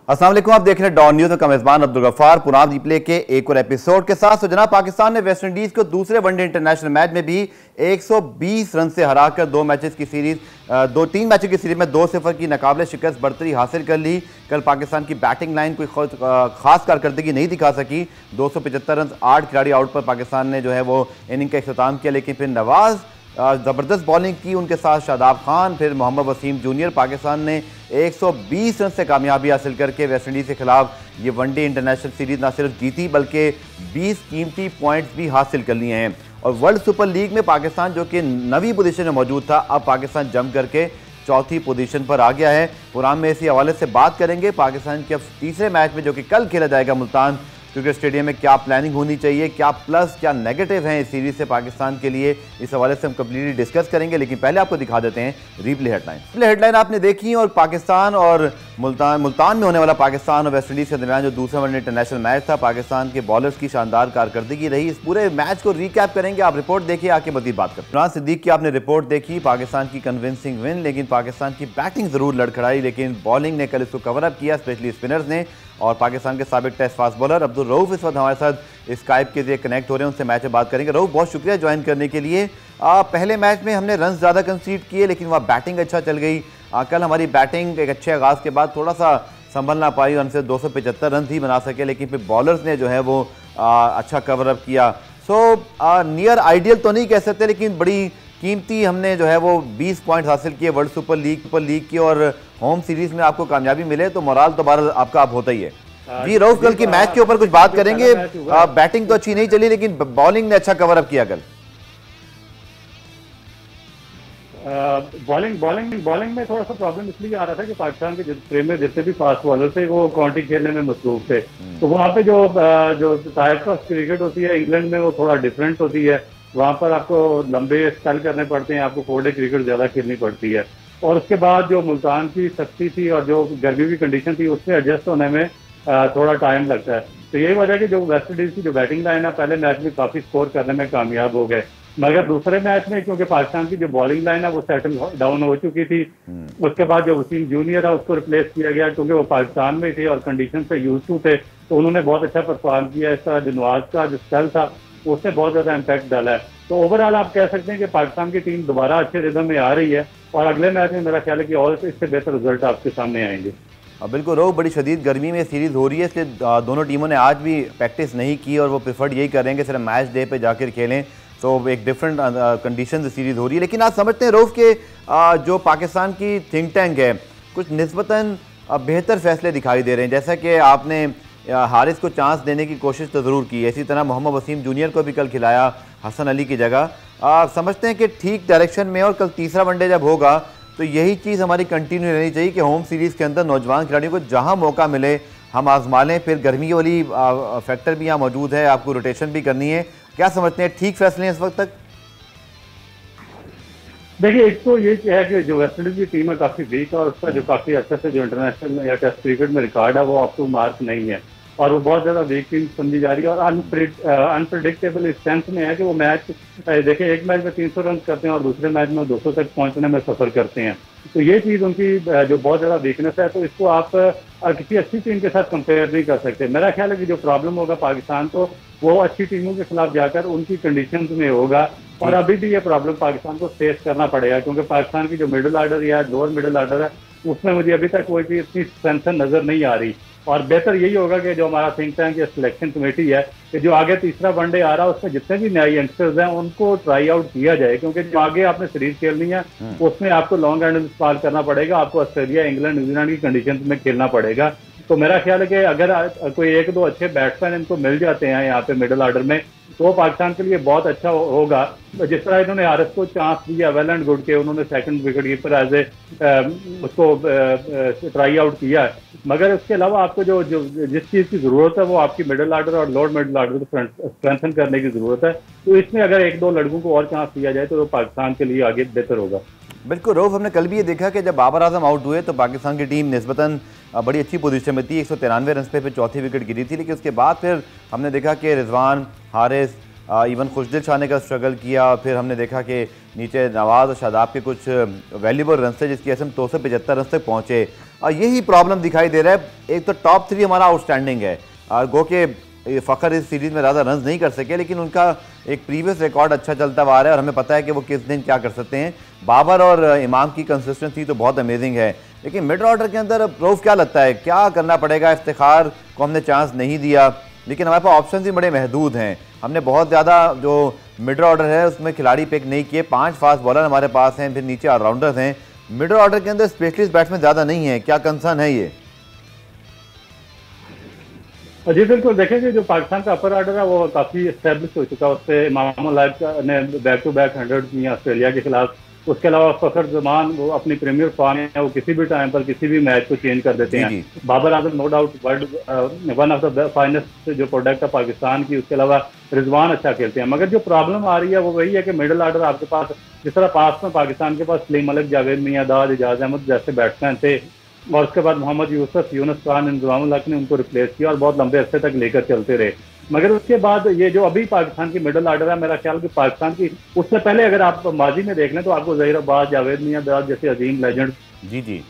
अस्सलाम वालेकुम, आप देख रहे हैं डॉन न्यूज़ का मेज़बान अब्दुल गफ्फार पुराना रिप्ले के एक और एपिसोड के साथ। तो जनाब, पाकिस्तान ने वेस्ट इंडीज़ को दूसरे वनडे इंटरनेशनल मैच में भी 120 रन से हराकर तीन मैचों की सीरीज में 2-0 की नाकाबिले शिकस्त बढ़तरी हासिल कर ली। कल पाकिस्तान की बैटिंग लाइन कोई खास कारकर्दगी नहीं दिखा सकी। 275 रन 8 खिलाड़ी आउट पर पाकिस्तान ने जो है वो इनिंग का इख्तिताम किया, लेकिन फिर नवाज ज़बरदस्त बॉलिंग की, उनके साथ शादाब खान, फिर मोहम्मद वसीम जूनियर। पाकिस्तान ने 120 रन से कामयाबी हासिल करके वेस्ट इंडीज़ के खिलाफ ये वनडे इंटरनेशनल सीरीज़ ना सिर्फ जीती बल्कि 20 कीमती पॉइंट्स भी हासिल कर लिए हैं। और वर्ल्ड सुपर लीग में पाकिस्तान जो कि 9वीं पोजीशन में मौजूद था, अब पाकिस्तान जंप करके 4थी पोजीशन पर आ गया है। पुरान में इसी हवाले से बात करेंगे। पाकिस्तान के अब तीसरे मैच में जो कि कल खेला जाएगा मुल्तान क्रिकेट स्टेडियम में, क्या प्लानिंग होनी चाहिए, क्या प्लस क्या नेगेटिव हैं इस सीरीज से पाकिस्तान के लिए, इस हवाले से हम कंप्लीटली डिस्कस करेंगे। लेकिन पहले आपको दिखा देते हैं रिप्ले हेडलाइन आपने देखी। और पाकिस्तान और मुल्तान में होने वाला पाकिस्तान और वेस्ट इंडीज़ के दरमियान जो दूसरा वनडे इंटरनेशनल मैच था, पाकिस्तान के बॉलर्स की शानदार कारकर्दगी रही। इस पूरे मैच को रिकैप करेंगे। आप रिपोर्ट देखिए, आके मज़ीद बात करते हैं। इमरान सिद्दीक की आपने रिपोर्ट देखी, पाकिस्तान की कन्विंसिंग विन, लेकिन पाकिस्तान की बैटिंग ज़रूर लड़खड़ाई, लेकिन बॉलिंग ने कल इसको कवर अप किया, स्पेशली स्पिनर्स ने। और पाकिस्तान के साबिक test fast bowler Abdul Rauf इस वक्त हमारे साथ स्काइप के जरिए कनेक्ट हो रहे हैं, उनसे मैच में बात करेंगे। रऊफ, बहुत शुक्रिया ज्वाइन करने के लिए। पहले मैच में हमने रन ज़्यादा कंसीड किए, लेकिन वहाँ बैटिंग अच्छा चल गई। कल हमारी बैटिंग एक अच्छे आगाज़ के बाद थोड़ा सा संभल ना पाई, हमसे 275 रन ही बना सके, लेकिन फिर बॉलर्स ने जो है वो अच्छा कवर अप किया। नियर आइडियल तो नहीं कह सकते, लेकिन बड़ी कीमती हमने जो है वो 20 पॉइंट हासिल किए वर्ल्ड सुपर लीग की। और होम सीरीज़ में आपको कामयाबी मिले तो मोराल तो बार आपका अब होता ही है। जी रऊफ, कल की मैच के ऊपर कुछ बात करेंगे। बैटिंग तो अच्छी नहीं चली, लेकिन बॉलिंग ने अच्छा कवर अप किया कल। बॉलिंग में थोड़ा सा प्रॉब्लम इसलिए आ रहा था कि पाकिस्तान के जितने भी फास्ट बॉलर थे वो काउंटी खेलने में मसरूफ थे। तो वहाँ पे जो टाइप ऑफ क्रिकेट होती है इंग्लैंड में, वो थोड़ा डिफरेंट होती है। वहाँ पर आपको लंबे स्पेल करने पड़ते हैं, आपको 4 डे क्रिकेट ज़्यादा खेलनी पड़ती है। और उसके बाद जो मुल्तान की सख्ती थी और जो गर्मी की कंडीशन थी, उसमें एडजस्ट होने में थोड़ा टाइम लगता है। तो यही वजह कि जो वेस्ट इंडीज़ की जो बैटिंग लाइन है पहले मैच में काफ़ी स्कोर करने में कामयाब हो गए, मगर दूसरे मैच में क्योंकि पाकिस्तान की जो बॉलिंग लाइन है वो सेटल डाउन हो चुकी थी। उसके बाद जो वसीम जूनियर है उसको रिप्लेस किया गया, क्योंकि वो पाकिस्तान में थे और कंडीशन से यूज टू थे, तो उन्होंने बहुत अच्छा परफॉर्म किया। इस तरह जो नवाज का जो स्पेल था उसने बहुत ज़्यादा इम्पैक्ट डाला है। तो ओवरऑल आप कह सकते हैं कि पाकिस्तान की टीम दोबारा अच्छे रिदम में आ रही है और अगले मैच में मेरा ख्याल है कि और इससे बेहतर रिजल्ट आपके सामने आएंगे। बिल्कुल रोह, बड़ी शदीद गर्मी में सीरीज़ हो रही है, इसलिए दोनों टीमों ने आज भी प्रैक्टिस नहीं की और वो प्रेफर्ड यही कर रहे हैं कि सिर्फ मैच डे पे जाकर खेलें। तो एक डिफरेंट कंडीशन से सीरीज़ हो रही है। लेकिन आज समझते हैं रोह के जो पाकिस्तान की थिंक टैंक है, कुछ निस्बतन बेहतर फैसले दिखाई दे रहे हैं। जैसा कि आपने हारिस को चांस देने की कोशिश तो ज़रूर की है, इसी तरह मोहम्मद वसीम जूनियर को भी कल खिलाया हसन अली की जगह। समझते हैं कि ठीक डायरेक्शन में। और कल तीसरा वनडे जब होगा तो यही चीज़ हमारी कंटिन्यू रहनी चाहिए कि होम सीरीज़ के अंदर नौजवान खिलाड़ियों को जहां मौका मिले हम आजमा लें। फिर गर्मी वाली फैक्टर भी यहाँ मौजूद है, आपको रोटेशन भी करनी है। क्या समझते हैं, ठीक फैसले हैं इस वक्त तक? देखिए, एक तो ये है कि जो वेस्ट इंडीज की टीम है काफ़ी वीक है और उसका जो काफ़ी अच्छे से जो इंटरनेशनल या टेस्ट क्रिकेट में रिकॉर्ड है वो अप टू मार्क नहीं है और वो बहुत ज़्यादा वीक टीम समझी जा रही है। और अनप्रडिक्टेबल इस सेंस में है कि वो मैच देखिए, एक मैच में 300 रन करते हैं और दूसरे मैच में 200 तक पहुंचने में सफ़र करते हैं। तो ये चीज़ उनकी जो बहुत ज़्यादा वीकनेस है, तो इसको आप किसी अच्छी टीम के साथ कंपेयर नहीं कर सकते। मेरा ख्याल है कि जो प्रॉब्लम होगा पाकिस्तान को, वो अच्छी टीमों के खिलाफ जाकर उनकी कंडीशंस में होगा। और अभी भी ये प्रॉब्लम पाकिस्तान को फेस करना पड़ेगा, क्योंकि पाकिस्तान की जो मिडिल ऑर्डर या लोअर मिडिल ऑर्डर है उसमें मुझे अभी तक कोई भी इतनी स्ट्रेंथ नज़र नहीं आ रही। और बेहतर यही होगा कि जो हमारा थिंक टैंक या सिलेक्शन कमेटी है, कि जो आगे तीसरा वनडे आ रहा है उसमें जितने भी नए यंगस्टर्स हैं उनको ट्राई आउट किया जाए, क्योंकि जो आगे आपने सीरीज खेलनी है उसमें आपको लॉन्ग एंड इस्तेमाल करना पड़ेगा, आपको ऑस्ट्रेलिया, इंग्लैंड, न्यूजीलैंड की कंडीशन में खेलना पड़ेगा। तो मेरा ख्याल है कि अगर कोई 1-2 अच्छे बैट्समैन इनको मिल जाते हैं यहाँ पे मिडिल ऑर्डर में, तो पाकिस्तान के लिए बहुत अच्छा होगा। जिस तरह इन्होंने हारिस को चांस दिया, वेल एंड गुड के, उन्होंने सेकंड विकेट कीपर एज उसको ट्राई आउट किया है, मगर उसके अलावा आपको जो जिस चीज़ की ज़रूरत है वो आपकी मिडिल ऑर्डर और लोअर मिडिल ऑर्डर को स्ट्रेंथन करने की ज़रूरत है। तो इसमें अगर 1-2 लड़कों को और चांस दिया जाए तो पाकिस्तान के लिए आगे बेहतर होगा। बिल्कुल रऊफ, हमने कल भी ये देखा कि जब बाबर आजम आउट हुए तो पाकिस्तान की टीम निस्बतन बड़ी अच्छी पोजीशन में थी, 193 रन पे फिर चौथी विकेट गिरी थी। लेकिन उसके बाद फिर हमने देखा कि रिजवान, हारिस, इवन खुशदिल शाह ने का स्ट्रगल किया। फिर हमने देखा कि नीचे नवाज और शादाब के कुछ वैल्यूबल रन थे जिसकी वजह से हम 275 रन तक पहुँचे। और यही प्रॉब्लम दिखाई दे रहा है। एक तो टॉप 3 हमारा आउटस्टैंडिंग है, गो के फ़खर इस सीरीज़ में ज़्यादा रन नहीं कर सके, लेकिन उनका एक प्रीवियस रिकॉर्ड अच्छा चलता हुआ आ रहा है और हमें पता है कि वो किस दिन क्या कर सकते हैं। बाबर और इमाम की कंसिस्टेंसी तो बहुत अमेजिंग है, लेकिन मिड ऑर्डर के अंदर रऊफ क्या लगता है क्या करना पड़ेगा? इफ्तिखार को हमने चांस नहीं दिया, लेकिन हमारे पास ऑप्शन भी बड़े महदूद हैं। हमने बहुत ज़्यादा जो मिडल ऑर्डर है उसमें खिलाड़ी पिक नहीं किए। 5 फास्ट बॉलर हमारे पास हैं, फिर नीचे ऑलराउंडर्स हैं। मिडल ऑर्डर के अंदर स्पेशलिस्ट बैट्समैन ज़्यादा नहीं है, क्या कंसर्न है ये? जी बिल्कुल, देखेंगे जो पाकिस्तान का अपर ऑर्डर है वो काफ़ी एस्टेब्लिश हो चुका है। उससे इमाम लाइफ ने बैक टू बैक 100 किए ऑस्ट्रेलिया के खिलाफ। उसके अलावा फखर जमान वो अपनी प्रीमियर फॉर्म है, वो किसी भी टाइम पर किसी भी मैच को चेंज कर देते हैं। Babar Azam no doubt world one of the finest जो प्रोडक्ट है पाकिस्तान की। उसके अलावा रिजवान अच्छा खेलते हैं, मगर जो प्रॉब्लम आ रही है वो वही है कि मिडिल ऑर्डर आपके पास, जिस तरह पास में पाकिस्तान के पास सलीम मलिक, जावेद मियां, दाद, इजाज अहमद जैसे बैट्समैन थे, और उसके बाद मोहम्मद यूसुफ, यूनुस खान, इंतजामुल हक ने उनको रिप्लेस किया और बहुत लंबे अरसे तक लेकर चलते रहे। मगर उसके बाद ये जो अभी पाकिस्तान की मिडिल ऑर्डर है, मेरा ख्याल कि पाकिस्तान की उससे पहले अगर आप माजी में देख लें तो आपको ज़हीर अब्बास, जावेद मियां, दाद जैसे अजीम लेजेंड जी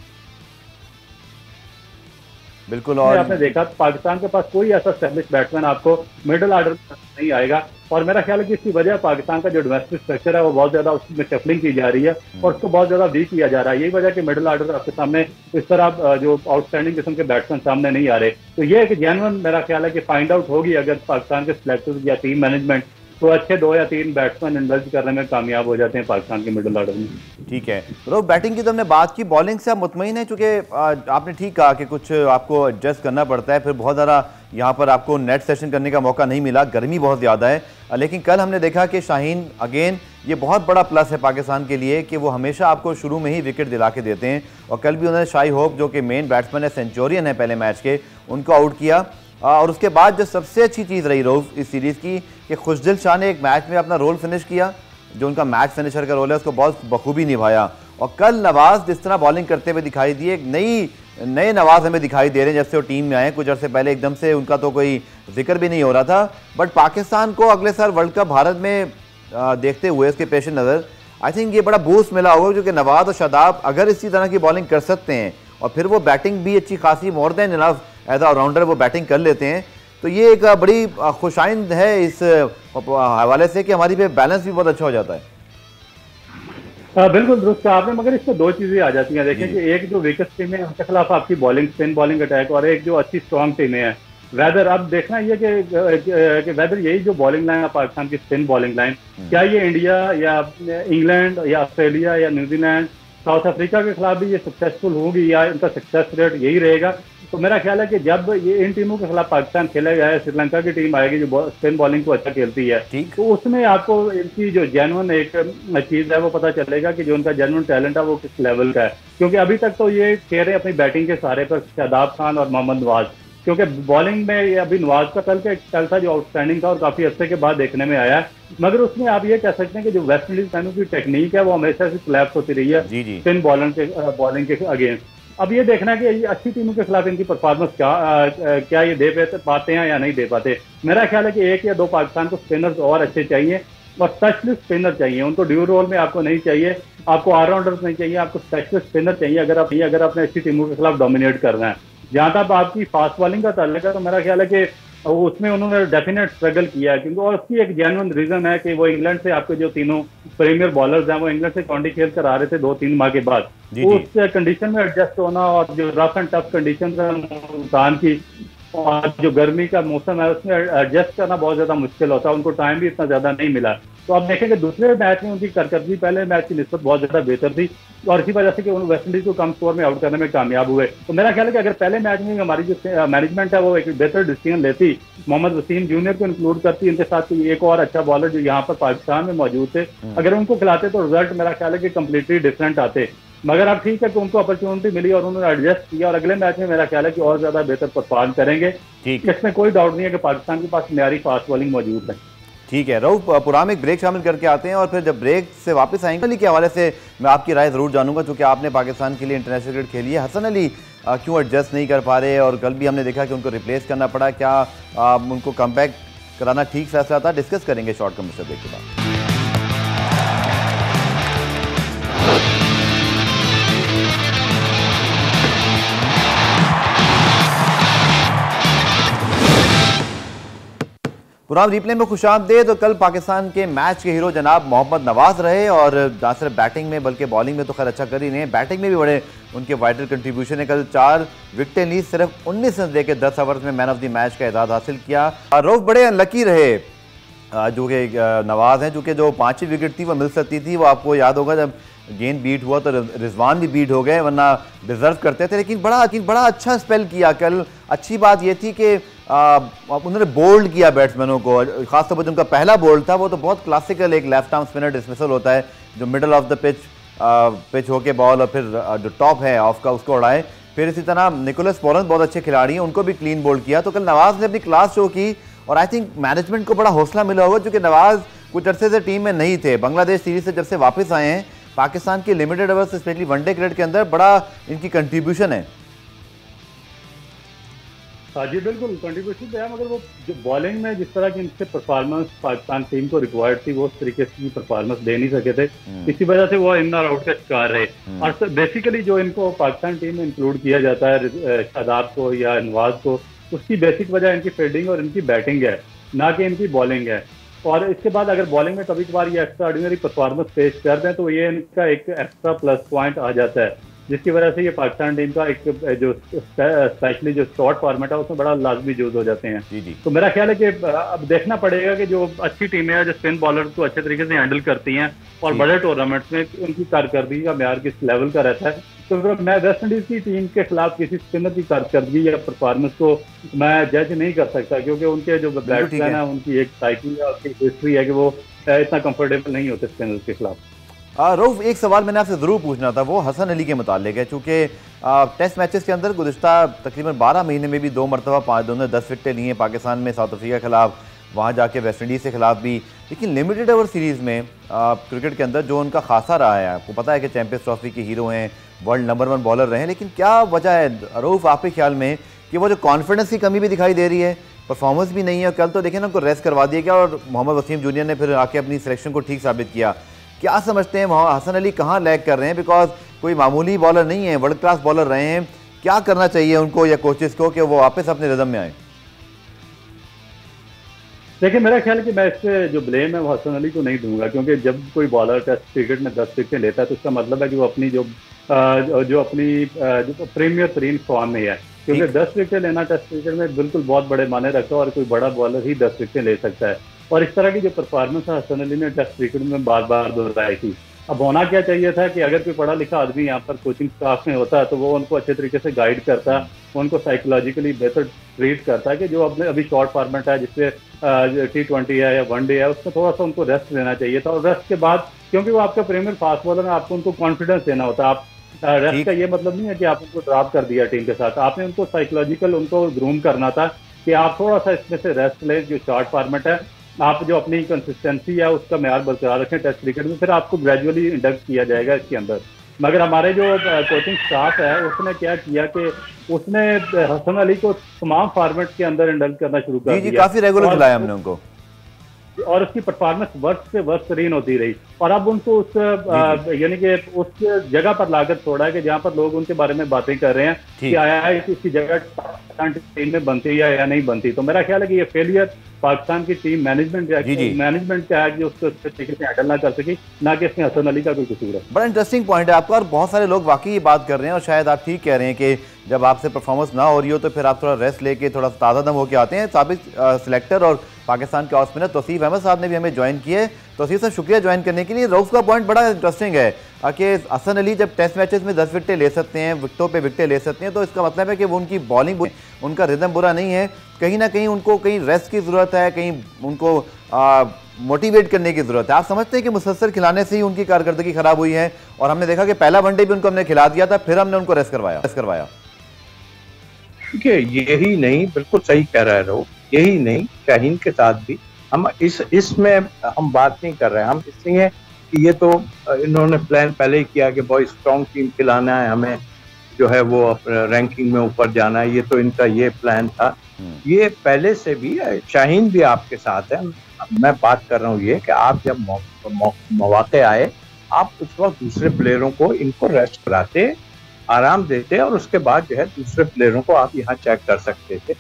बिल्कुल। और आपने देखा पाकिस्तान के पास कोई ऐसा एस्टेब्लिश बैट्समैन आपको मिडिल ऑर्डर नहीं आएगा। और मेरा ख्याल है कि इसकी वजह पाकिस्तान का जो डोमेस्टिक स्ट्रक्चर है वो बहुत ज्यादा उसमें शफलिंग की जा रही है और उसको बहुत ज्यादा वीक किया जा रहा है। यही वजह कि मिडिल ऑर्डर आपके सामने इस तरह जो आउटस्टैंडिंग किस्म के बैट्समैन सामने नहीं आ रहे। तो ये एक जेन्युइन मेरा ख्याल है कि फाइंड आउट होगी अगर पाकिस्तान के सिलेक्टर्स या टीम मैनेजमेंट तो अच्छे 2 या 3 बैट्समैन इन्वेस्ट करने में कामयाब हो जाते हैं पाकिस्तान के मिडिल ऑर्डर में। ठीक है, तो बैटिंग की तो हमने बात की, बॉलिंग से आप मुतमईन है? चूंकि आपने ठीक कहा कि कुछ आपको एडजस्ट करना पड़ता है, फिर बहुत ज़्यादा यहाँ पर आपको नेट सेशन करने का मौका नहीं मिला, गर्मी बहुत ज़्यादा है। लेकिन कल हमने देखा कि शाहीन अगेन, ये बहुत बड़ा प्लस है पाकिस्तान के लिए कि वो हमेशा आपको शुरू में ही विकेट दिला के देते हैं। और कल भी उन्होंने शाही होप जो कि मेन बैट्समैन है, सेंचुरियन है पहले मैच के, उनको आउट किया। और उसके बाद जो सबसे अच्छी चीज़ रही रऊफ इस सीरीज़ की कि खुशदिल शाह ने एक मैच में अपना रोल फिनिश किया, जो उनका मैच फिनिशर का रोल है उसको बहुत बखूबी निभाया। और कल नवाज जिस तरह बॉलिंग करते हुए दिखाई दिए, एक नए नवाज हमें दिखाई दे रहे हैं जब से वो टीम में आए। कुछ अर्से पहले एकदम से उनका तो कोई जिक्र भी नहीं हो रहा था, बट पाकिस्तान को अगले साल वर्ल्ड कप भारत में देखते हुए उसके पेश नज़र आई थिंक ये बड़ा बूस्ट मिला होगा, क्योंकि नवाज और शादाब अगर इसी तरह की बॉलिंग कर सकते हैं और फिर वो बैटिंग भी अच्छी खासी more than enough as all-rounder वो बैटिंग कर लेते हैं, तो ये एक बड़ी खुशाइंद है इस हवाले से कि हमारी पे बैलेंस भी बहुत अच्छा हो जाता है। बिल्कुल दुरुस्त आपने, मगर इसमें 2 चीजें आ जाती हैं। देखिए कि एक जो वीकेस्ट टीम है उनके खिलाफ आपकी बॉलिंग, स्पिन बॉलिंग अटैक, और एक जो अच्छी स्ट्रॉन्ग टीमें हैं वेदर। अब देखना ये कि वेदर यही जो बॉलिंग लाइन है पाकिस्तान की स्पिन बॉलिंग लाइन, क्या ये इंडिया या इंग्लैंड या ऑस्ट्रेलिया या न्यूजीलैंड, साउथ अफ्रीका के खिलाफ भी ये सक्सेसफुल होगी या इनका सक्सेस रेट यही रहेगा? तो मेरा ख्याल है कि जब ये इन टीमों के खिलाफ पाकिस्तान खेलेगा है, श्रीलंका की टीम आएगी जो स्पिन बॉलिंग को अच्छा खेलती है, तो उसमें आपको इनकी जो जेन्युइन एक चीज़ है वो पता चलेगा कि जो उनका जेन्युइन टैलेंट है वो किस लेवल का है। क्योंकि अभी तक तो ये कह रहे हैं अपनी बैटिंग के सहारे पर शादाब खान और मोहम्मद नवाज, क्योंकि बॉलिंग में ये अभी नवाज का कल था जो आउटस्टैंडिंग था और काफी अर्से के बाद देखने में आया है। मगर उसमें आप ये कह सकते हैं कि जो वेस्ट इंडीज फैनों की टेक्निक है वो हमेशा से कोलैप्स होती रही है स्पिन बॉलिंग के अगेंस्ट। अब ये देखना है कि ये अच्छी टीमों के खिलाफ इनकी परफॉर्मेंस क्या ये दे पाते हैं या नहीं दे पाते। मेरा ख्याल है कि 1 या 2 पाकिस्तान को स्पिनर्स और अच्छे चाहिए और स्पेशलिस्ट स्पिनर चाहिए। उनको ड्यू रोल में आपको नहीं चाहिए, आपको ऑलराउंडर्स नहीं चाहिए, आपको स्पेशलिस्ट स्पिनर चाहिए अगर आपने अच्छी टीमों के खिलाफ डोमिनेट करना है। जहां तक आपकी फास्ट बॉलिंग का ताल्लुक है तो मेरा ख्याल है कि उसमें उन्होंने डेफिनेट स्ट्रगल किया है, क्योंकि और उसकी एक जेन्युइन रीजन है कि वो इंग्लैंड से आपके जो तीनों प्रीमियर बॉलर्स हैं वो इंग्लैंड से काउंटी खेल कर आ रहे थे 2-3 माह के बाद। उस कंडीशन में एडजस्ट होना और जो रफ एंड टफ कंडीशन है मुल्तान की और जो गर्मी का मौसम है उसमें एडजस्ट करना बहुत ज्यादा मुश्किल होता है, उनको टाइम भी इतना ज्यादा नहीं मिला। तो आप देखेंगे दूसरे मैच में उनकी कारकर्दगी पहले मैच की निस्बत बहुत ज्यादा बेहतर थी और इसी वजह से कि उन्होंने वेस्ट इंडीज को कम स्कोर में आउट करने में कामयाब हुए। तो मेरा ख्याल है कि अगर पहले मैच में हमारी जो मैनेजमेंट है वो एक बेहतर डिसीजन लेती, मोहम्मद वसीम जूनियर को इंक्लूड करती, इनके साथ एक और अच्छा बॉलर जो यहाँ पर पाकिस्तान में मौजूद थे, अगर उनको खिलाते तो रिजल्ट मेरा ख्याल है कि कम्प्लीटली डिफरेंट आते। मगर अब ठीक है कि उनको अपॉर्चुनिटी मिली और उन्होंने एडजस्ट किया और अगले मैच में मेरा ख्याल है कि और ज्यादा बेहतर परफॉर्म करेंगे। इसमें कोई डाउट नहीं है कि पाकिस्तान के पास मियारी फास्ट बॉलिंग मौजूद है। ठीक है रऊफ, पुराम एक ब्रेक शामिल करके आते हैं और फिर जब ब्रेक से वापस आएंगे अली के हवाले से मैं आपकी राय ज़रूर जानूंगा, क्योंकि आपने पाकिस्तान के लिए इंटरनेशनल क्रिकेट खेली है। हसन अली क्यों एडजस्ट नहीं कर पा रहे और कल भी हमने देखा कि उनको रिप्लेस करना पड़ा, क्या उनको कमबैक कराना ठीक फैसला था? डिस्कस करेंगे शॉर्ट कमर्शियल ब्रेक के बाद। पुराम रिप्ले में खुशामदीद। तो कल पाकिस्तान के मैच के हीरो जनाब मोहम्मद नवाज रहे और ना सिर्फ बैटिंग में बल्कि बॉलिंग में तो खैर अच्छा कर ही नहीं, बैटिंग में भी बड़े उनके वाइटल कंट्रीब्यूशन है। कल 4 विकेटें ली, सिर्फ 19 रन देकर 10 ओवर्स में मैन ऑफ द मैच का एजाज हासिल किया। रऊफ बड़े अनलकी रहे जो कि नवाज हैं, चूँकि जो 5वीं विकेट थी वो मिल सकती थी। वो आपको याद होगा जब गेंद बीट हुआ तो रिजवान भी बीट हो गए, वरना डिजर्व करते थे। लेकिन बड़ा अच्छा स्पेल किया कल। अच्छी बात ये थी कि उन्होंने बोल्ड किया बैट्समैनों को, खासतौर पर जो उनका पहला बोल्ड था वो तो बहुत क्लासिकल एक लेफ्ट आर्म स्पिनर डिसमिसल होता है, जो मिडल ऑफ द पिच होके बॉल और फिर जो टॉप है ऑफ का उसको उड़ाए। फिर इसी तरह निकोलस पोरेंस बहुत अच्छे खिलाड़ी हैं, उनको भी क्लीन बोल्ड किया। तो कल नवाज ने अपनी क्लास शो की और आई थिंक मैनेजमेंट को बड़ा हौसला मिला होगा, क्योंकि नवाज कुछ अरसे से टीम में नहीं थे। बांग्लादेश सीरीज से जब से वापस आए हैं, पाकिस्तान की limited overs specially one day cricket के अंदर बड़ा इनकी कंट्रीब्यूशन है। हाँ जी बिल्कुल कंट्रीब्यूशन तो है, मगर वो जो बॉलिंग में जिस तरह की इनसे परफॉर्मेंस पाकिस्तान टीम को रिक्वायर्ड थी वो उस तरीके की परफॉर्मेंस दे नहीं सके थे। इसी वजह से वो इन और आउट का शिकार रहे। और बेसिकली जो इनको पाकिस्तान टीम में इंक्लूड किया जाता है शादाब को या नवाज को, उसकी बेसिक वजह इनकी फील्डिंग और इनकी बैटिंग है, ना कि इनकी बॉलिंग है। और इसके बाद अगर बॉलिंग में कभी कभार ये एक्स्ट्रा ऑर्डिनरी परफॉर्मेंस पेश कर दें तो ये इनका एक एक्स्ट्रा प्लस पॉइंट आ जाता है, जिसकी वजह से ये पाकिस्तान टीम का एक जो स्पेशली जो शॉर्ट फॉर्मेट है उसमें बड़ा लाजमी यूज हो जाते हैं। जी। तो मेरा ख्याल है कि अब देखना पड़ेगा कि जो अच्छी टीमें हैं जो स्पिन बॉलर को अच्छे तरीके से हैंडल करती हैं और बड़े टूर्नामेंट्स में उनकी कारकर्दगी का म्यार किस लेवल का रहता है। तो मैं वेस्ट इंडीज की टीम के खिलाफ किसी स्पिनर की कारकर्दगी या परफॉर्मेंस को मैं जज नहीं कर सकता, क्योंकि उनके जो बैट्समैन है उनकी एक साइकिल है, उसकी हिस्ट्री है कि वो इतना कंफर्टेबल नहीं होते स्पिनर के खिलाफ। रऊफ, एक सवाल मैंने आपसे ज़रूर पूछना था, वो हसन अली के मुतालिक है। चूँकि टेस्ट मैचेस के अंदर गुज़िश्ता तकरीबन 12 महीने में भी 2 मरतबा दोनों 10 विकेटें ली हैं पाकिस्तान में, साउथ अफ्रीका के खिलाफ, वहाँ जाके वेस्ट इंडीज़ के खिलाफ भी। लेकिन लिमिटेड ओवर सीरीज़ में क्रिकेट के अंदर जो उनका खासा रहा है, आपको पता है कि चैंपियंस ट्रॉफी के हीरो हैं, वर्ल्ड नंबर 1 बॉलर रहे हैं, लेकिन क्या वजह है रऊफ आपके ख्याल में कि वो जो कॉन्फिडेंस की कमी भी दिखाई दे रही है, परफॉर्मेंस भी नहीं है। कल तो देखें ना, उनको रेस्ट करवा दिया गया और मोहम्मद वसीम जूनियर ने फिर आके अपनी सिलेक्शन को ठीक साबित किया। क्या समझते हैं हसन अली कहाँ लैग कर रहे हैं? बिकॉज कोई मामूली बॉलर नहीं है, वर्ल्ड क्लास बॉलर रहे हैं। क्या करना चाहिए उनको या कोचेस को कि वो वापस अपने रिदम में आए? देखिए मेरा ख्याल है कि मैं इससे जो ब्लेम है वो हसन अली को नहीं दूंगा, क्योंकि जब कोई बॉलर टेस्ट क्रिकेट में 10 विकेटें लेता है तो उसका मतलब है कि वो अपनी जो प्रीमियर तरीन फॉर्म में है। क्योंकि 10 विकेटें लेना टेस्ट क्रिकेट में बिल्कुल बहुत बड़े माने रखता है और कोई बड़ा बॉलर ही 10 विकेटें ले सकता है। और इस तरह की जो परफॉर्मेंस है हसन अली ने टेस्ट क्रिकेट में बार बार दोहराई थी। अब होना क्या चाहिए था कि अगर कोई पढ़ा लिखा आदमी यहाँ पर कोचिंग स्टाफ में होता है तो वो उनको अच्छे तरीके से गाइड करता, उनको साइकोलॉजिकली बेहतर ट्रीट करता है कि जो अपने अभी शॉर्ट फॉर्मेट है जिससे T20 है या वनडे है, उसमें थोड़ा सा उनको रेस्ट देना चाहिए था। और रेस्ट के बाद, क्योंकि वो आपका प्रीमियर फास्ट बॉलर है, आपको उनको कॉन्फिडेंस देना होता है। आप रेस्ट का ये मतलब नहीं है कि आप उनको ड्रॉप कर दिया टीम के साथ, आपने उनको साइकोलॉजिकल उनको ग्रूम करना था कि आप थोड़ा सा इसमें से रेस्ट लें। जो शॉर्ट फॉर्मेट है, आप जो अपनी कंसिस्टेंसी है उसका म्यार बरकरार रखें टेस्ट क्रिकेट में, फिर आपको ग्रेजुअली इंडक्ट किया जाएगा इसके अंदर। मगर हमारे जो कोचिंग स्टाफ है उसने क्या किया कि उसने हसन अली को तमाम फॉर्मेट के अंदर इंडक्ट करना शुरू कर दिया। काफी रेगुलर खिलाया हमने उनको और उसकी परफॉर्मेंस वर्स्ट से वर्स्ट तरीन होती रही। और अब उनको उस यानी कि उस जगह पर लाकर छोड़ा है कि जहाँ पर लोग उनके बारे में बातें कर रहे हैं कि आया है इसकी जगह टीम में बनती है या नहीं बनती। तो मेरा ख्याल है कि ये फेलियर पाकिस्तान की टीम मैनेजमेंट का है कि उसको तरीके से हैंडल ना कर सकी, ना कि इसमें हसन अली का कोई कसूर है। बड़ा इंटरेस्टिंग पॉइंट है आपका और बहुत सारे लोग वाकई ये बात कर रहे हैं और शायद आप ठीक कह रहे हैं कि जब आपसे परफॉर्मेंस ना हो रही हो तो फिर आप थोड़ा रेस्ट लेके थोड़ा ताज़ा दम होकर आते हैं। साबिक सिलेक्टर और पाकिस्तान के ऑफ स्पिनर तौसीफ अहमद साहब ने भी हमें ज्वाइन किए। तौसीफ साहब शुक्रिया ज्वाइन करने के लिए। रऊफ का पॉइंट बड़ा इंटरेस्टिंग है कि हसन अली जब टेस्ट मैचेस में 10 विकेटें ले सकते हैं, विकेटों पे विकेटें ले सकते हैं, तो इसका मतलब है कि वो उनकी बॉलिंग, उनका रिदम बुरा नहीं है। कहीं ना कहीं उनको कहीं रेस्ट की ज़रूरत है, कहीं उनको मोटिवेट करने की ज़रूरत है। आप समझते हैं कि मुसलसल खिलाने से ही उनकी कारकर्दगी खराब हुई है? और हमने देखा कि पहला वनडे भी उनको हमने खिला दिया था, फिर हमने उनको रेस्ट करवाया। देखिए यही नहीं, बिल्कुल सही कह रहा है रऊफ, यही नहीं शाहीन के साथ भी हम इसमें हम बात नहीं कर रहे हैं। हम इसलिए कि ये तो इन्होंने प्लान पहले ही किया कि बहुत स्ट्रॉन्ग टीम खिलाना है, हमें जो है वो रैंकिंग में ऊपर जाना है, ये तो इनका ये प्लान था। ये पहले से भी, शाहीन भी आपके साथ है। मैं बात कर रहा हूँ ये कि आप जब मौके आए, आप उस वक्त दूसरे प्लेयरों को इनको रेस्ट कराते, आराम देते और उसके बाद जो है दूसरे प्लेयरों को आप यहाँ चेक कर सकते थे।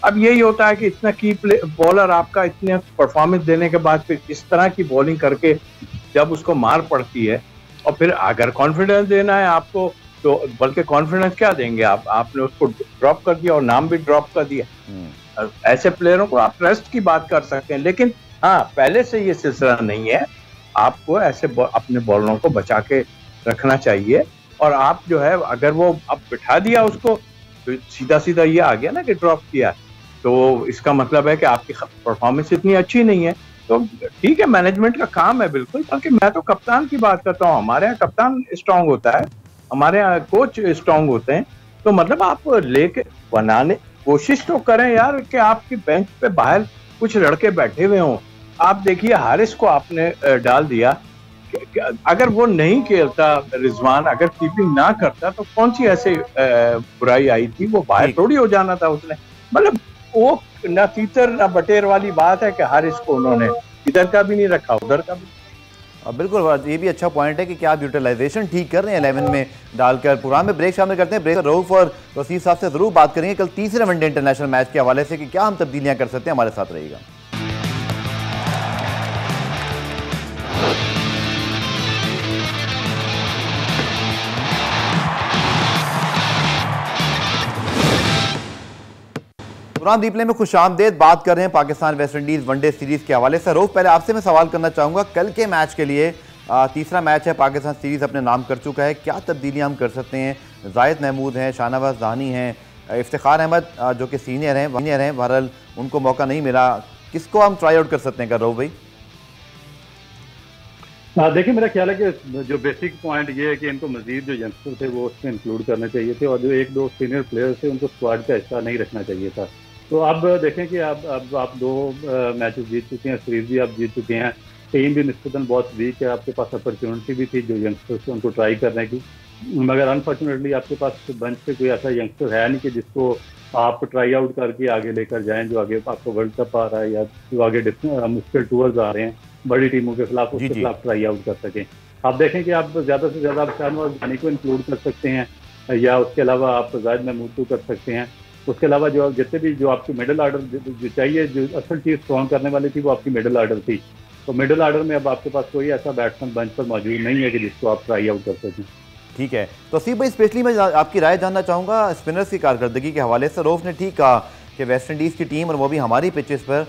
अब यही होता है कि इतना की बॉलर आपका इतने परफॉर्मेंस देने के बाद फिर इस तरह की बॉलिंग करके जब उसको मार पड़ती है, और फिर अगर कॉन्फिडेंस देना है आपको तो बल्कि कॉन्फिडेंस क्या देंगे आप, आपने उसको ड्रॉप कर दिया और नाम भी ड्रॉप कर दिया। ऐसे प्लेयरों को आप ट्रस्ट की बात कर सकते हैं, लेकिन हाँ पहले से ये सिलसिला नहीं है, आपको ऐसे अपने बॉलरों को बचा के रखना चाहिए। और आप जो है अगर वो अब बिठा दिया उसको तो सीधा सीधा ये आ गया ना कि ड्रॉप किया, तो इसका मतलब है कि आपकी परफॉर्मेंस इतनी अच्छी नहीं है। तो ठीक है, मैनेजमेंट का काम है बिल्कुल, बल्कि मैं तो कप्तान की बात करता हूँ। हमारे यहाँ कप्तान स्ट्रांग होता है, हमारे यहाँ कोच स्ट्रांग होते हैं, तो मतलब आप लेके बनाने कोशिश तो करें यार कि आपकी बेंच पे बाहर कुछ लड़के बैठे हुए हों। आप देखिए हारिस को आपने डाल दिया, अगर वो नहीं खेलता रिजवान, अगर कीपिंग ना करता तो कौन सी ऐसे बुराई आई थी, वो बाहर थोड़ी हो जाना था उसने। मतलब वो ना तीतर ना बटेर वाली बात है कि हारिस को उन्होंने इधर का भी नहीं रखा उधर का भी। बिल्कुल, ये भी अच्छा पॉइंट है कि क्या आप यूटिलाइजेशन ठीक कर रहे हैं 11 में डालकर। प्रोग्राम में ब्रेक शामिल करते हैं। ब्रेक रऊफ और वसीफ साहब से जरूर बात करेंगे कल तीसरे वनडे इंटरनेशनल मैच के हवाले से कि क्या हम तब्दीलियां कर सकते हैं। हमारे साथ रहिएगा। प्रोग्राम रिप्ले में खुशामदेद। बात कर रहे हैं Pakistan West Indies one day series के हवाले से। रऊफ, पहले आपसे मैं सवाल करना चाहूंगा, कल के मैच के लिए तीसरा मैच है, पाकिस्तान सीरीज अपने नाम कर चुका है, क्या तब्दीलियां हम कर सकते हैं? जाहिद महमूद हैं, शाहनवाज दानी हैं, इफ्तिखार अहमद जो कि सीनियर हैं, बहरहाल उनको मौका नहीं मिला, किसको हम ट्राई आउट कर सकते हैं रऊफ भाई? देखिए, मेरा ख्याल है कि जो बेसिक पॉइंट ये है कि इनको मजीद जो यंगस्टर थे वो उसमें इंक्लूड करने चाहिए थे, और जो एक दो सीनियर प्लेयर्स थे उनको स्क्वाड का हिस्सा नहीं रखना चाहिए था। तो अब देखें कि अब आप 2 मैचेस जीत चुके हैं, सीरीज भी आप जीत चुके हैं, टीम भी निस्बतन बहुत वीक है, आपके पास अपॉर्चुनिटी भी थी जो यंगस्टर्स थे उनको ट्राई करने की, मगर अनफॉर्चुनेटली आपके पास बेंच पे कोई ऐसा यंगस्टर है नहीं कि जिसको आप ट्राई आउट करके आगे लेकर जाएं, जो आगे आपको वर्ल्ड कप आ रहा है या जो आगे मुश्किल टूर्स आ रहे हैं बड़ी टीमों के खिलाफ, उसके खिलाफ ट्राई आउट कर सकें। आप देखें कि आप ज़्यादा से ज़्यादा शाहनवाज दानी को इंक्लूड कर सकते हैं, या उसके अलावा आप जाहिद महमूद को कर सकते हैं। उसके अलावा जो जितने भी जो आपकी मिडिल आर्डर जो चाहिए, जो असल चीज़ स्ट्रॉन्ग करने वाली थी वो आपकी मिडिल आर्डर थी। तो मिडिल आर्डर में अब आपके पास कोई ऐसा बैट्समैन बेंच पर मौजूद नहीं है कि जिसको आप ट्राई आउट कर सकें। ठीक है, तो वसीफ भाई स्पेशली मैं आपकी राय जानना चाहूँगा स्पिनर्स की कारकर्दगी के हवाले से। रऊफ ने ठीक कहा कि वेस्ट इंडीज़ की टीम और वो भी हमारी पिचेस पर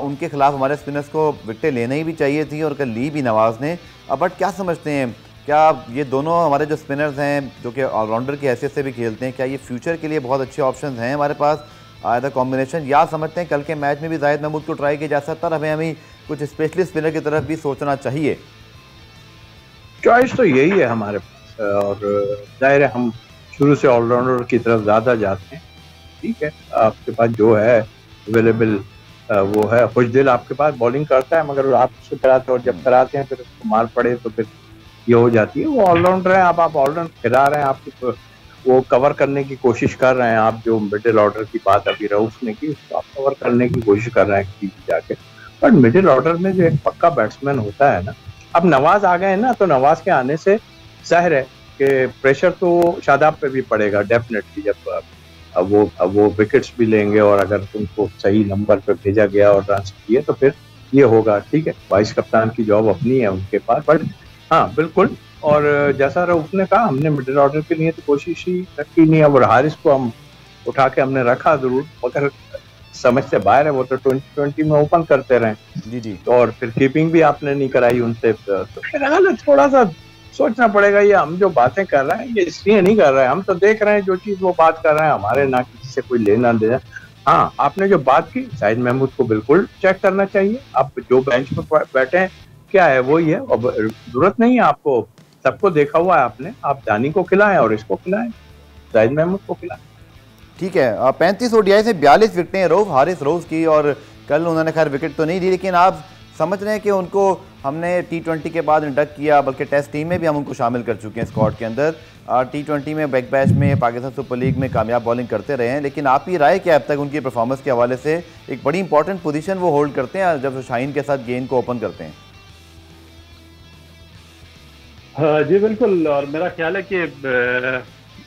उनके खिलाफ हमारे स्पिनर्स को विकेटें लेने ही भी चाहिए थी, और कल ली भी नवाज ने। बट क्या समझते हैं, क्या ये दोनों हमारे जो स्पिनर्स हैं जो कि ऑलराउंडर की हैसियत से भी खेलते हैं, क्या ये फ्यूचर के लिए बहुत अच्छे ऑप्शन हैं हमारे पास आयदा कॉम्बिनेशन, या समझते हैं कल के मैच में भी जाहिद महमूद को ट्राई किया जा सकता है, हमें कुछ स्पेशलिस्ट स्पिनर की तरफ भी सोचना चाहिए? चॉइस तो यही है हमारे पास, और जाहिर है हम शुरू से ऑलराउंडर की तरफ ज़्यादा जाते हैं। ठीक है, आपके पास जो है अवेलेबल वो है, खुशदिल आपके पास बॉलिंग करता है, मगर आप उसको कराते हैं और जब कराते हैं फिर उसको मार पड़े तो फिर ये हो जाती है। वो ऑलराउंडर है, आप ऑलराउंडर खिला रहे हैं, आप वो कवर करने की कोशिश कर रहे हैं। आप जो मिडिल ऑर्डर की बात अभी रऊफ ने की, उसको आप कवर करने की कोशिश कर रहे हैं जाके। बट मिडिल ऑर्डर में जो एक पक्का बैट्समैन होता है ना, अब नवाज आ गए हैं ना, तो नवाज के आने से जाहिर है कि प्रेशर तो शादाब पे भी पड़ेगा डेफिनेटली। जब वो विकेट्स भी लेंगे और अगर उनको सही नंबर पे भेजा गया और रन किए तो फिर ये होगा। ठीक है, वाइस कप्तान की जॉब अपनी है उनके पास, बट हाँ बिल्कुल। और जैसा रऊफ ने कहा, हमने मिडिल ऑर्डर के लिए तो कोशिश ही रखी नहीं है, और हारिस को हम उठा के हमने रखा जरूर, मगर समझ से बाहर है, वो तो 2020 में ओपन करते रहे जी। और फिर कीपिंग भी आपने नहीं कराई उनसे, तो फिर थोड़ा सा सोचना पड़ेगा। ये हम जो बातें कर रहे हैं ये इसलिए नहीं कर रहे हैं, हम तो देख रहे हैं जो चीज वो बात कर रहे हैं, हमारे ना किसी से कोई लेना देना। हाँ, आपने जो बात की जाहिद महमूद को बिल्कुल चेक करना चाहिए। आप जो बेंच पर बैठे हैं क्या है वही है, अब जरूरत नहीं है आपको, सबको देखा हुआ है आपने, आप दानी को खिलाएं और इसको खिलाएं, जाहिद महमूद को खिलाएं। ठीक है, 35 ओडीआई से 42 विकेटें रऊफ हारिस रऊफ की, और कल उन्होंने खैर विकेट तो नहीं दी, लेकिन आप समझ रहे हैं कि उनको हमने T20 के बाद इंडक्ट किया, बल्कि टेस्ट टीम में भी हम उनको शामिल कर चुके हैं स्क्वाड के अंदर। T20 में बैक बैच में पाकिस्तान सुपर लीग में कामयाब बॉलिंग करते रहे हैं, लेकिन आपकी राय क्या अब तक उनकी परफॉर्मेंस के हवाले से? एक बड़ी इंपॉर्टेंट पोजीशन वो होल्ड करते हैं जब शाहीन के साथ गेंद को ओपन करते हैं। जी बिल्कुल, और मेरा ख्याल है कि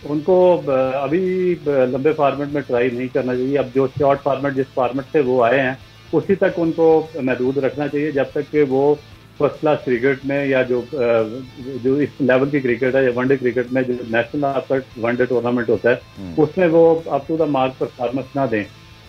उनको अभी लंबे फॉर्मेट में ट्राई नहीं करना चाहिए। अब जो शॉर्ट फॉर्मेट जिस फॉर्मेट से वो आए हैं उसी तक उनको महदूद रखना चाहिए, जब तक कि वो फर्स्ट क्लास क्रिकेट में या जो इस लेवल की क्रिकेट है या वनडे क्रिकेट में जो नेशनल आपका वनडे टूर्नामेंट होता है उसमें वो up to the mark performance ना दें।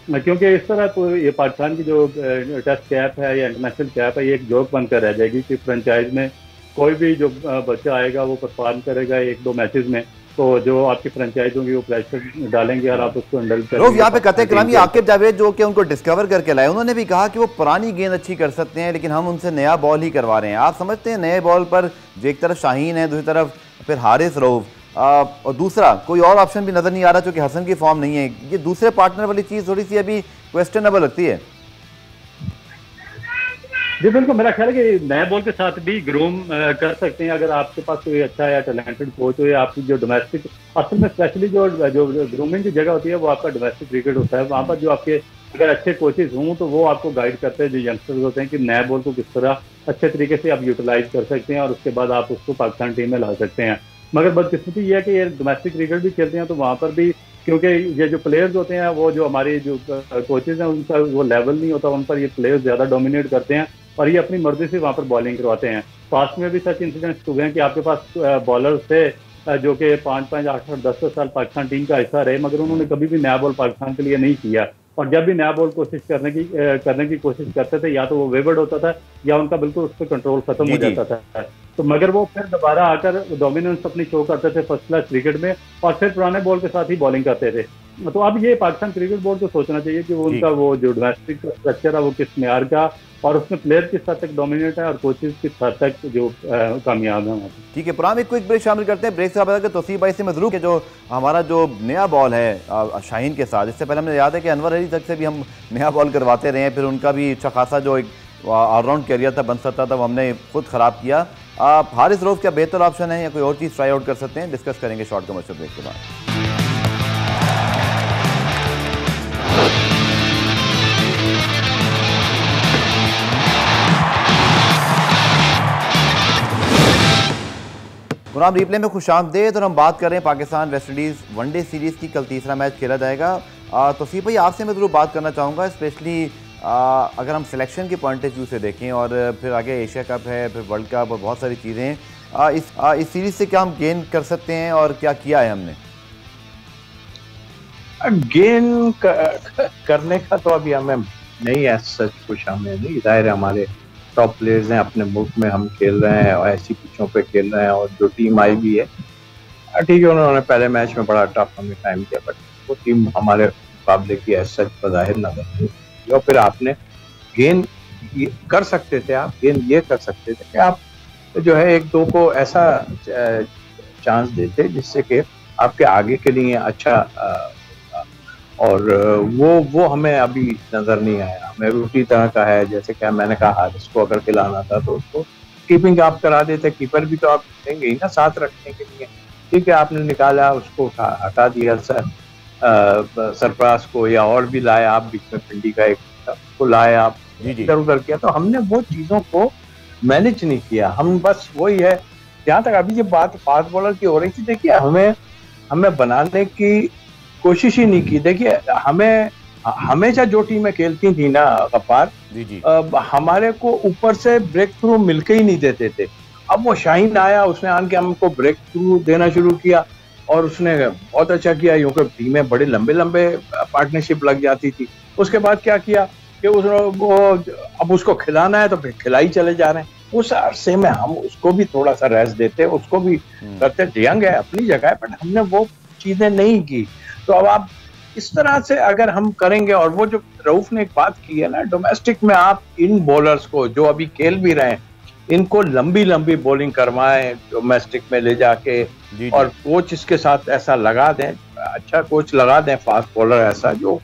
क्योंकि इस तरह तो ये पाकिस्तान की जो टेस्ट कैप है या इंटरनेशनल कैप है ये एक जोक बनकर रह जाएगी कि फ्रेंचाइज में कोई भी जो बच्चा आएगा वो परफॉर्म करेगा एक दो मैचेस में, तो जो आपकी फ्रेंचाइज होंगी वो प्रेशर डालेंगे और आप उसको हैंडल करेंगे। यहाँ पे कतई कलामी आकिब जावेद जो कि उनको डिस्कवर करके लाए, उन्होंने भी कहा कि वो पुरानी गेंद अच्छी कर सकते हैं लेकिन हम उनसे नया बॉल ही करवा रहे हैं। आप समझते हैं नए बॉल पर जो एक तरफ शाहीन है दूसरी तरफ फिर हारिस रऊफ और दूसरा कोई और ऑप्शन भी नजर नहीं आ रहा क्योंकि हसन की फॉर्म नहीं है, ये दूसरे पार्टनर वाली चीज थोड़ी सी अभी क्वेश्चनेबल लगती है। जी बिल्कुल, मेरा ख्याल है कि नए बॉल के साथ भी ग्रूम कर सकते हैं अगर आपके पास कोई अच्छा या टैलेंटेड कोच हो या आपकी जो डोमेस्टिक, असल में स्पेशली जो ग्रूमिंग की जगह होती है वो आपका डोमेस्टिक क्रिकेट होता है। वहाँ पर जो आपके अगर अच्छे कोचेज हों तो वो आपको गाइड करते हैं, जो यंगस्टर्स होते हैं कि नए बॉल को किस तरह अच्छे तरीके से आप यूटिलाइज कर सकते हैं और उसके बाद आप उसको पाकिस्तान टीम में ला सकते हैं। मगर बदकिस्मती ये है कि ये डोमेस्टिक क्रिकेट भी खेलते हैं तो वहाँ पर भी क्योंकि ये जो प्लेयर्स होते हैं वो जो हमारे जो कोचेज हैं उनका वो लेवल नहीं होता, उन पर ये प्लेयर्स ज़्यादा डोमिनेट करते हैं और ये अपनी मर्जी से वहाँ पर बॉलिंग करवाते हैं। पास्ट में भी सच इंसिडेंट्स हुए हैं कि आपके पास बॉलर्स थे जो कि 5-5, 8-8, 10 साल पाकिस्तान टीम का हिस्सा रहे मगर उन्होंने कभी भी नया बॉल पाकिस्तान के लिए नहीं किया, और जब भी नया बॉल करने की कोशिश करते थे या तो वो वेवर्ड होता था या उनका बिल्कुल उस पर कंट्रोल खत्म हो जाता था। तो मगर वो फिर दोबारा आकर डोमिनेंस अपनी शो करते थे फर्स्ट क्लास क्रिकेट में और फिर पुराने बॉल के साथ ही बॉलिंग करते थे। तो अब ये पाकिस्तान क्रिकेट बोर्ड को सोचना चाहिए कि वो उनका वो जो डोमेस्टिक स्ट्रक्चर है वो किस मेयार का और उसमें प्लेयर किस हद तक डोमिनेट है और कोचेज किस हद तक जो कामयाब है। ठीक है, पुराने क्विक ब्रेक शामिल करते हैं। ब्रेक से आप बता तौसीफ भाई से मैं जरूर कि जो हमारा जो नया बॉल है शाहीन के साथ, इससे पहले हमें याद है कि अनवर अली तक से भी हम नया बॉल करवाते रहे हैं, फिर उनका भी अच्छा खासा जो एक ऑलराउंड कैरियर था बन सकता था वो हमने खुद ख़राब किया। हारिस रऊफ क्या बेहतर ऑप्शन है या कोई और चीज़ ट्राई आउट कर सकते हैं? डिस्कस करेंगे शॉर्ट कमर्शियल ब्रेक के बाद। गुलाम रिप्ले में खुशामदीद और हम बात कर रहे हैं Pakistan West Indies one day series की। कल तीसरा मैच खेला जाएगा। तौसीफ भाई आपसे मैं ज़रूर बात करना चाहूँगा, स्पेशली अगर हम सिलेक्शन के पॉइंट ऑफ व्यू से देखें और फिर आगे एशिया कप है, फिर वर्ल्ड कप और बहुत सारी चीज़ें हैं, इस सीरीज़ से क्या हम गेन कर सकते हैं और क्या किया है हमने? गेन करने का तो अभी हमें नहीं है सच कुछ, हमें नहीं। जाहिर है हमारे टॉप प्लेयर्स हैं, अपने मुल्क में हम खेल रहे हैं और ऐसी पिचों पे खेल रहे हैं और जो टीम आई भी है ठीक है, उन्होंने पहले मैच में बड़ा टफ हमें टाइम दिया बट वो टीम हमारे मुकाबले की सच बज़ाहिर नजर नहीं। और फिर आपने गेन कर सकते थे, आप गेन ये कर सकते थे कि आप जो है एक दो को ऐसा चांस देते जिससे कि आपके आगे के लिए अच्छा और वो हमें अभी नजर नहीं आया। हमें उसी तरह का है जैसे क्या मैंने कहा, हारिस को अगर खिलाना था तो उसको कीपिंग आप करा देते, कीपर भी तो आप देंगे ही ना साथ रखने के लिए। ठीक है, आपने निकाला उसको हटा दिया सरफराज को या और भी लाया आप, बीच में पिंडी का एक को लाया आप, इधर उधर किया, तो हमने वो चीजों को मैनेज नहीं किया। हम बस वही है, जहाँ तक अभी ये बात फास्ट बॉलर की हो रही थी, देखिए हमें बनाने की कोशिश ही नहीं की। देखिए हमें हमेशा जो टीमें खेलती थी ना गफ्फार, हमारे को ऊपर से ब्रेक थ्रू मिलके ही नहीं देते थे। अब वो शाहीन आया, उसने आन के हमको ब्रेक थ्रू देना शुरू किया और उसने बहुत अच्छा किया, क्योंकि टीमें बड़े लंबे लंबे पार्टनरशिप लग जाती थी। उसके बाद क्या किया कि अब उसको खिलाना है तो फिर खिलाई चले जा रहे हैं। उस अरसे में हम उसको भी थोड़ा सा रेस्ट देते, उसको भी करते। यंग है अपनी जगह, बट हमने वो चीजें नहीं की। तो अब आप इस तरह से अगर हम करेंगे, और वो जो रऊफ ने एक बात की है ना, डोमेस्टिक में आप इन बॉलर्स को जो अभी खेल भी रहे हैं, इनको लंबी लंबी बॉलिंग करवाएं डोमेस्टिक में ले जाके, और कोच इसके साथ ऐसा लगा दें, अच्छा कोच लगा दें, फास्ट बॉलर ऐसा जो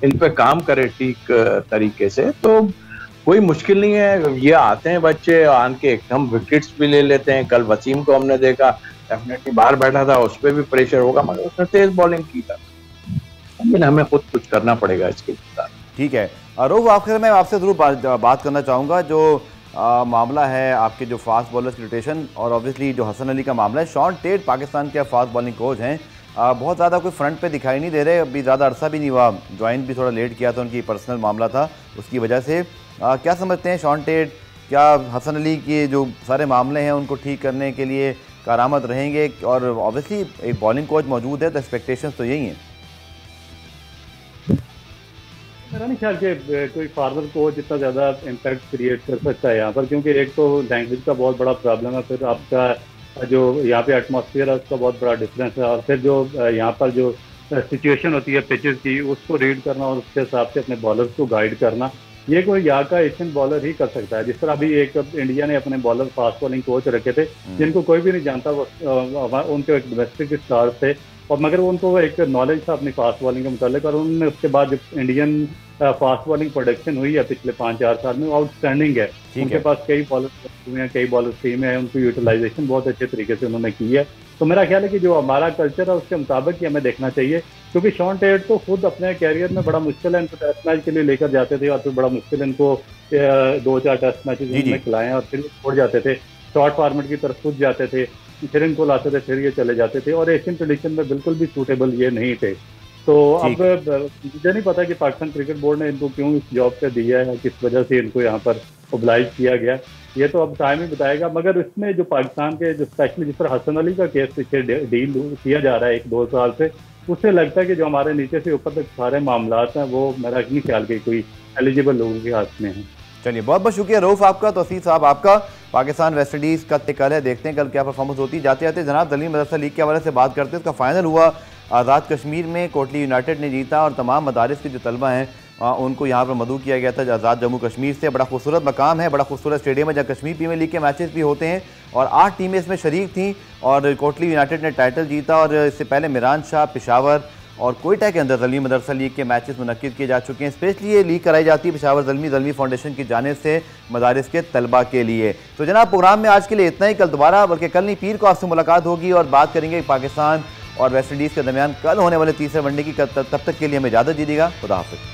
इन पे काम करे ठीक तरीके से, तो कोई मुश्किल नहीं है। ये आते हैं बच्चे आन के एकदम विकेट्स भी ले लेते हैं। कल वसीम को हमने देखा, डेफिनेटली बाहर बैठा था, उस पर भी प्रेशर होगा, मगर उसने तेज बॉलिंग की था। लेकिन हमें खुद कुछ करना पड़ेगा इसके साथ। ठीक है, रऊफ आखिर में आपसे जरूर बात करना चाहूँगा, जो मामला है आपके जो फास्ट बॉलर्स की रोटेशन और ऑब्वियसली जो हसन अली का मामला है। शॉन टेट पाकिस्तान के फास्ट बॉलिंग कोच हैं, बहुत ज़्यादा कोई फ्रंट पे दिखाई नहीं दे रहे, अभी ज़्यादा अरसा भी नहीं हुआ, ज्वाइन भी थोड़ा लेट किया था, उनकी पर्सनल मामला था उसकी वजह से। क्या समझते हैं शॉन टेट, क्या हसन अली के जो सारे मामले हैं उनको ठीक करने के लिए कारआमद रहेंगे? और ऑब्वियसली एक बॉलिंग कोच मौजूद है तो एक्सपेक्टेशंस तो यही हैं। मेरा नहीं ख्याल कि कोई फार्मर कोच इतना ज़्यादा इम्पैक्ट क्रिएट कर सकता है यहाँ पर, क्योंकि एक तो लैंग्वेज का बहुत बड़ा प्रॉब्लम है, फिर आपका जो यहाँ पे एटमॉस्फेयर है उसका बहुत बड़ा डिफरेंस है, और फिर जो यहाँ पर जो सिचुएशन होती है पिचेस की उसको रीड करना और उसके हिसाब से अपने बॉलर्स को गाइड करना, ये कोई यहाँ का एशियन बॉलर ही कर सकता है। जिस तरह अभी एक इंडिया ने अपने बॉलर फास्ट बॉलिंग कोच रखे थे जिनको कोई भी नहीं जानता, वो उनके एक डोमेस्टिक स्टार थे, और मगर उनको एक नॉलेज था अपनी फास्ट बॉलिंग के मुतालिक, और उन्होंने उसके बाद जब इंडियन फास्ट बॉलिंग प्रोडक्शन हुई है पिछले 5-4 साल में, आउटस्टैंडिंग है। उनके पास कई बॉलर हुए हैं, कई बॉलर टीम है, उनकी यूटिलाइजेशन बहुत अच्छे तरीके से उन्होंने की है। तो मेरा ख्याल है कि जो हमारा कल्चर है उसके मुताबिक ही हमें देखना चाहिए, क्योंकि शॉन टेट तो खुद अपने कैरियर में बड़ा मुश्किल है, इनको टेस्ट मैच के लिए लेकर जाते थे और फिर बड़ा मुश्किल इनको 2-4 टेस्ट मैचेस उन्होंने खिलाए और फिर छोड़ जाते थे, शॉर्ट फॉर्मेट की तरफ कूद जाते थे, फिर इनको लाते थे, फिर ये चले जाते थे, और एशियन ट्रेडिशन में बिल्कुल भी सूटेबल ये नहीं थे। तो अब मुझे नहीं पता कि पाकिस्तान क्रिकेट बोर्ड ने इनको क्यों इस जॉब पे दिया है, किस वजह से इनको यहाँ पर ओब्लाइज किया गया, ये तो अब टाइम ही बताएगा। मगर इसमें जो पाकिस्तान के जो स्पेशली जिस तरह हसन अली का केस पीछे डील किया जा रहा है 1-2 साल से, उससे लगता है कि जो हमारे नीचे से ऊपर तक सारे मामलात हैं वो मेरा नहीं ख्याल कि कोई एलिजिबल लोगों के हाथ में है। चलिए, बहुत बहुत शुक्रिया रऊफ आपका, तौसीफ साहब आपका। पाकिस्तान वेस्ट इंडीज़ का कल है, देखते हैं कल क्या परफॉर्मेंस होती है। जाते जाते जनाब दलील मदरसा लीग के हवाले से बात करते हैं। उसका फाइनल हुआ आज़ाद कश्मीर में, कोटली यूनाइटेड ने जीता और तमाम मदारिस के जो तलबा हैं उनको यहाँ पर मदऊ किया गया था आज़ाद जम्मू कश्मीर से। बड़ा खूबसूरत मकाम है, बड़ा खूबसूरत स्टेडियम है जहाँ कश्मीर प्रीमियर लीग के मैचेस भी होते हैं, और 8 टीमें इसमें शरीक थीं और कोटली यूनाइटेड ने टाइटल जीता। और इससे पहले मिरान शाह, पेशावर और कोयटा के अंदर ज़ल्मी मदरसा लीग के मैचेस मुनक्किद किए जा चुके हैं। स्पेशली ये लीग कराई जाती है पेशावर ज़ल्मी फाउंडेशन की जानिब से मदारिस के तलबा के लिए। तो जनाब प्रोग्राम में आज के लिए इतना ही। कल दोबारा, बल्कि कल नहीं, पीर को आपसे मुलाकात होगी और बात करेंगे पाकिस्तान और वेस्ट इंडीज़ के दरमियान कल होने वाले तीसरे वनडे की। तब तक के लिए हमें इजाज़त दीजिएगा। खुदा हाफ़िज़।